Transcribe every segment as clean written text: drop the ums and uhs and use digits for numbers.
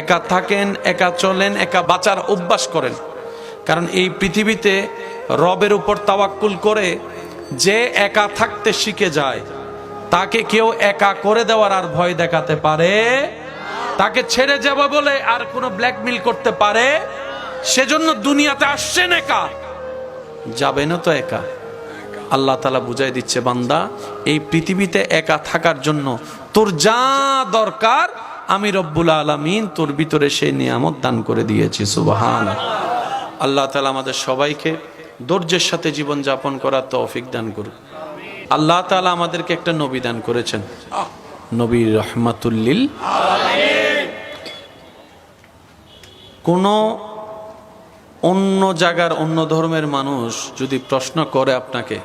একা থাকেন, একা চলেন, একা বাঁচার অভ্যাস করেন। কারণ এই পৃথিবীতে রবের উপর তাওয়াক্কুল করে যে একা থাকতে শিখে যায়, তাকে কেউ একা করে দেওয়ার আর ভয় দেখাতে পারে, তাকে ছেড়ে যাবে বলে আর কোনো ব্ল্যাকমেল করতে পারে। সেজন্য দুনিয়াতে আসছেন একা, যাবেনও তো একা। আল্লাহ তাআলা বুঝাই দিচ্ছে, বান্দা এই পৃথিবীতে একা থাকার জন্য তোর যা দরকার আমি রব্বুল আলামিন তোর ভিতরে সেই নিয়ামত দান করে দিয়েছি। সুবহানাল্লাহ। আল্লাহ তাআলা আমাদের সবাইকে ধৈর্যের সাথে জীবন যাপন করার তৌফিক দান করুন। আল্লাহ তাআলা আমাদেরকে একটা নবী দান করেছেন, নবী রাহমাতুল লিল আলামিন। কোন অন্য জায়গার অন্য ধর্মের মানুষ যদি প্রশ্ন করে আপনাকে,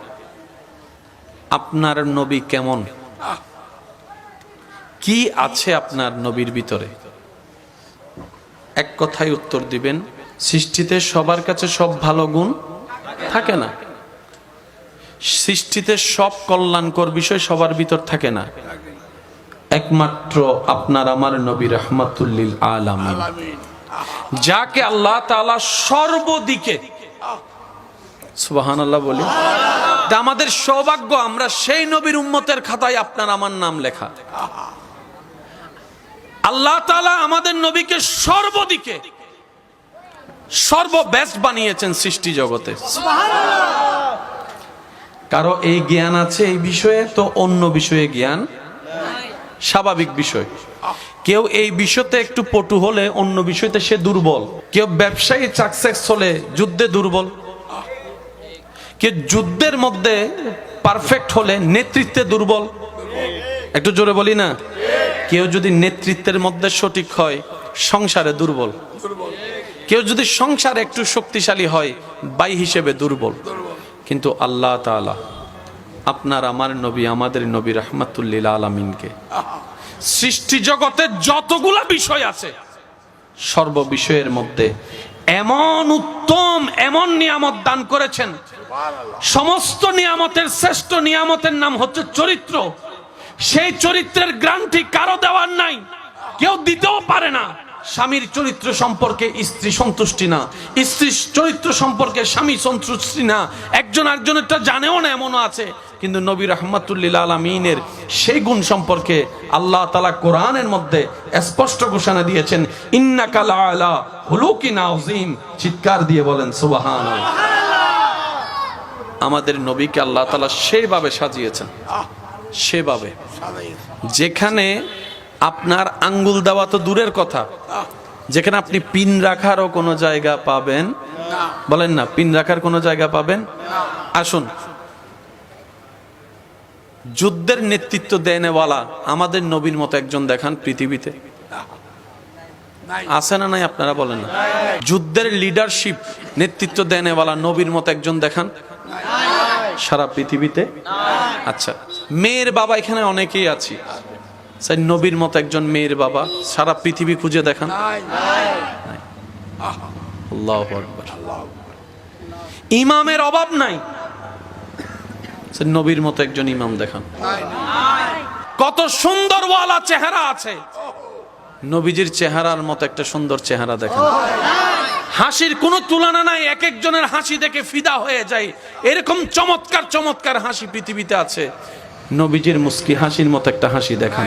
আপনার নবী কেমন, কি আছে আপনার নবীর ভিতরে, এক কথায় উত্তর দিবেন, সৃষ্টিতে সবার কাছে সব ভালো গুণ থাকে না, সৃষ্টিতে সব কল্যাণকর বিষয় সবার ভিতর থাকে না, একমাত্র আপনার আমার নবী রাহমাতুল লিল আলামিন, যাকে আল্লাহ তাআলা সর্বদিকে, সুবহানাল্লাহ বলি, আমাদের সৌভাগ্য আমরা সেই নবীর উম্মতের খাতায় আপনার আমার নাম লেখা। আল্লাহ তাআলা আমাদের নবীকে সর্বদিকে সর্ববেস্ট বানিয়েছেন সৃষ্টি জগতে। কারো এই জ্ঞান আছে এই বিষয়ে, তো অন্য বিষয়ে জ্ঞান স্বাভাবিক বিষয়। কেউ এই বিষয়তে একটু পটু হলে অন্য বিষয়তে সে দুর্বল। কেউ ব্যবসায়ী সাকসেস হলে যুদ্ধে দুর্বল। কেউ যুদ্ধের মধ্যে পারফেক্ট হলে নেতৃত্বে দুর্বল। একটু জোরে বলি না? কেউ যদি নেতৃত্বের মধ্যে সঠিক হয় সংসারে দুর্বল। কেউ যদি সংসারে একটু শক্তিশালী হয় ভাই হিসেবে দুর্বল। কিন্তু আল্লাহ তাআলা আপনার আমার নবী, আমাদের নবী রাহমাতুল লিল আলামিনকে সৃষ্টি জগতে যতগুলা বিষয় আছে সর্ব বিষয়ের মধ্যে এমন উত্তম এমন নিয়ামত দান করেছেন। সমস্ত নিয়ামতের শ্রেষ্ঠ নিয়ামতের নাম হচ্ছে চরিত্র। সেই চরিত্রের গ্যারান্টি কারো দেওয়ার নাই, কেউ দিতেও পারে না। স্বামীর চরিত্র সম্পর্কে স্ত্রী সন্তুষ্টি না, স্ত্রীর চরিত্র সম্পর্কে স্বামী সন্তুষ্টি না, একজন আরেকজনেরটা জানেও না, এমনও আছে। কিন্তু নবী রাহমাতুল লিল আলামিনের সেই গুণ সম্পর্কে আল্লাহ তাআলা কোরআনের মধ্যে স্পষ্ট ঘোষণা দিয়েছেন, ইন্নাকা লাআলা খুলুকিন আযীম। চিৎকার দিয়ে বলেন সুবহানাল্লাহ। আমাদের নবীকে আল্লাহ তাআলা সেইভাবে সাজিয়েছেন, সেভাবে যেখানে আপনার আঙ্গুল দেওয়া তো দূরের কথা, যেখানে আপনি পিন রাখারও কোনো জায়গা পাবেন, বলেন না, পিন রাখার কোনো জায়গা পাবেন। আসুন, যুদ্ধের নেতৃত্ব দেনেওয়ালা আমাদের নবীর মতো একজন দেখান পৃথিবীতে, আছে না নাই? আপনারা বলেন না। যুদ্ধের লিডারশিপ নেতৃত্ব দেনেওয়ালা নবীর মতো একজন দেখান সারা পৃথিবীতে। আচ্ছা, মেয়ের বাবা এখানে অনেকেই আছি, সেই নবীর মতো একজন মেয়ের বাবা সারা পৃথিবী খুঁজে দেখান। আল্লাহু আকবার। ইমামের অভাব নাই, সেই নবীর মতো একজন ইমাম দেখান। কত সুন্দর ওয়ালা চেহারা আছে, নবীজির চেহারার মতো একটা সুন্দর চেহারা দেখান। হাসির কোনো তুলনা নাই, এক একজনের হাসি দেখে ফিদা হয়ে যায়। এরকম চমৎকার চমৎকার হাসি পৃথিবীতে আছে, নবীজির মুস্কি হাসির মতো একটা হাসি দেখান।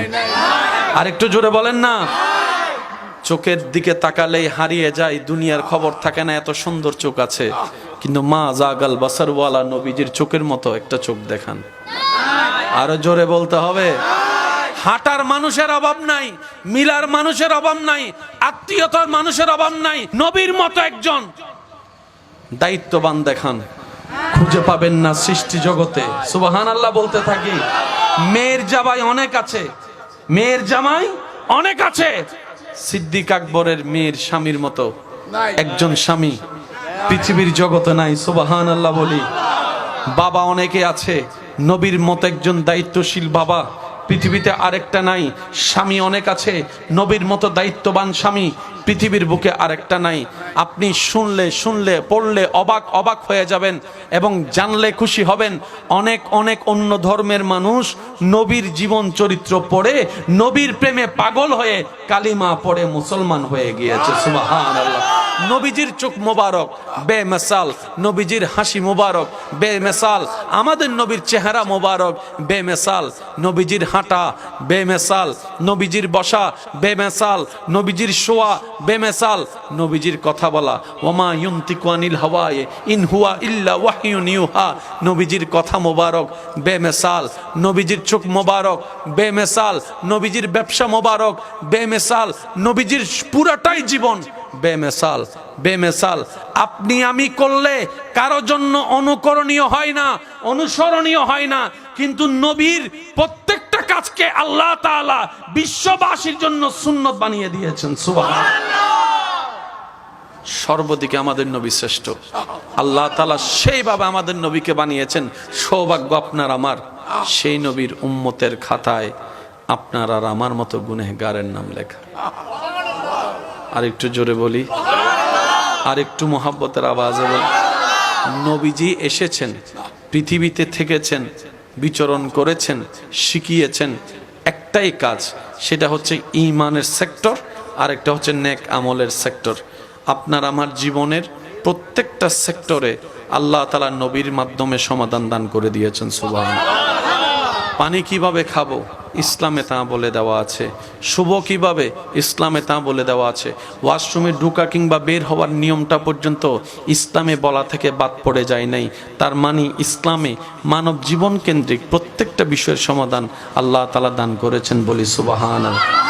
আর একটু জোরে বলেন না। চোখের দিকে তাকালেই হারিয়ে যায়, দুনিয়ার খবর থাকে না, এত সুন্দর চোখ আছে। কিন্তু মা জাগাল বাসারওয়ালা নবীজির চোখের মতো একটা চোখ দেখান। আরো জোরে বলতে হবে। হাঁটার মানুষের অভাব নাই, মিলার মানুষের অভাব নাই, আত্মীয়তার মানুষের অভাব নাই। নবীর মতো একজন দায়িত্ববান দেখান, খুঁজে পাবেন না সৃষ্টি জগতে। সুবহানাল্লাহ বলতে থাকি। মেয়ের জামাই অনেক আছে, মেয়ের জামাই অনেক আছে। সিদ্দিক আকবরের মেয়ের স্বামীর মতো একজন স্বামী পৃথিবীর জগতে নাই। সুবহানাল্লাহ বলি। বাবা অনেকে আছে, নবীর মতো একজন দায়িত্বশীল বাবা পৃথিবীতে আরেকটা নাই। স্বামী অনেক আছে, নবীর মতো দায়িত্ববান স্বামী পৃথিবীর বুকে আরেকটা নাই। আপনি শুনলে পড়লে অবাক হয়ে যাবেন এবং জানলে খুশি হবেন। অনেক অন্য ধর্মের মানুষ নবীর জীবন চরিত্র পড়ে নবীর প্রেমে পাগল হয়ে কালিমা পড়ে মুসলমান হয়ে গিয়েছে। সুবহানাল্লাহ। নবীজির চোখ মোবারক বেমিসাল, নবীজির হাসি মোবারক বেমিসাল, আমাদের নবীর চেহারা মোবারক বেমিসাল, নবীজির হাঁটা বেমিসাল, নবীজির বসা বেমিসাল, নবীজির শোয়া বেমিসাল, নবীজির কথা বলা ওমা ইউনতিকু আনিল হাওয়া ইন হুয়া ইল্লা ওয়াহয়ুন ইউহা, নবীজির কথা মোবারক বেমিসাল, নবীজির চোখ মোবারক বেমিসাল, নবীজির ব্যবসা মোবারক বেমিসাল, নবীজির পুরাটাই জীবন বেমিসাল। আপনি আমি করলে কারো জন্য অনুকরণীয় হয় না, অনুসরণীয় হয় না, কিন্তু নবীর প্রত্যেকটা কাজকে আল্লাহ তাআলা বিশ্ববাসীর জন্য সুন্নত বানিয়ে দিয়েছেন। সুবহানাল্লাহ। সর্বদিকে আমাদের নবী শ্রেষ্ঠ। আল্লাহ তাআলা সেইভাবে আমাদের নবীকে বানিয়েছেন। সৌভাগ্য আপনার আমার, সেই নবীর উম্মতের খাতায় আপনার আর আমার মতো গুনেহগারের নাম লেখা। আর একটু জোরে বলি, আর একটু মোহাব্বতের আওয়াজে বলি। নবীজি এসেছেন, পৃথিবীতে থেকেছেন, বিচরণ করেছেন, শিখিয়েছেন একটাই কাজ, সেটা হচ্ছে ঈমানের সেক্টর, আর একটা হচ্ছে নেক আমলের সেক্টর। আপনার আমার জীবনের প্রত্যেকটা সেক্টরে আল্লাহ তাআলা নবীর মাধ্যমে সমাধান দান করে দিয়েছেন। সুবহানাল্লাহ। পানি কিভাবে খাবো, ইসলামে তা বলে দেওয়া আছে। শুভ কিভাবে, ইসলামে তা বলে দেওয়া আছে। ওয়াশরুমে ঢোকা কিংবা বের হওয়ার নিয়মটা পর্যন্ত ইসলামে বলা থেকে বাদ পড়ে যায় নাই। তার মানে ইসলামে মানব জীবন কেন্দ্রিক প্রত্যেকটা বিষয়ের সমাধান আল্লাহ তাআলা দান করেছেন। বলি সুবহানাল্লাহ।